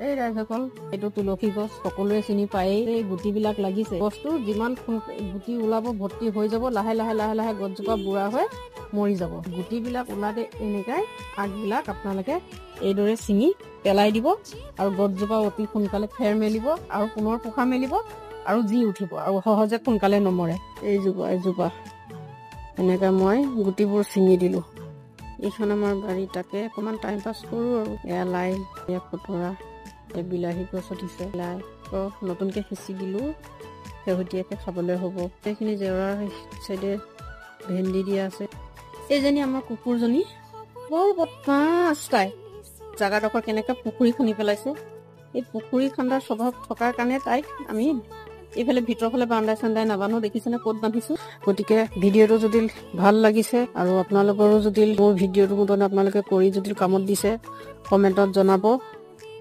এই ৰাইজসকল এইটো তুলসী গছ সকলোৱে চিনি পায়েই। এই গুটিবিলাক লাগিছে, গছটো যিমান গুটি ওলাব ভৰ্তি হৈ যাব, লাহে লাহে লাহে লাহে গছজোপা বুঢ়া হৈ মৰি যাব। গুটিবিলাক ওলাতে এনেকাই আগবিলাক আপোনালোকে এইদৰে ছিঙি পেলাই দিব আৰু গছজোপা অতি সোনকালে ফেৰ মেলিব আৰু পুনৰ পোখা মেলিব আৰু জি উঠিব আৰু সহজে সোনকালে নমৰে। এজোপা এনেকে মই গুটিবোৰ ছিঙি দিলোঁ। এইখন আমাৰ বাৰী, তাকে অকণমান টাইম পাছ কৰোঁ আৰু। এয়া লাই, এয়া খুতৰা, এই বিলাহী গছ উঠিছে, লাই নতুনকৈ সিঁচি দিলোঁ, শেহতীয়াকৈ খাবলৈ হ'ব। এইখিনি জেওৰাৰ চাইডে ভেন্দি দিয়া আছে। এইজনী আমাৰ কুকুৰজনী বৰ বদমাছ, তাই জেগাডোখৰ কেনেকৈ পুখুৰী খান্দি পেলাইছে। এই পুখুৰী খান্দাৰ স্বভাৱ থকাৰ কাৰণে তাইক আমি এইফালে ভিতৰৰ ফালে বান্দাই চান্দাই নাবান্ধো, দেখিছেনে ক'ত বান্ধিছো। গতিকে ভিডিঅ'টো যদি ভাল লাগিছে আৰু আপোনালোকৰো যদি মোৰ ভিডিঅ'টো মতন আপোনালোকে কৰি যদি কামত দিছে কমেণ্টত জনাব।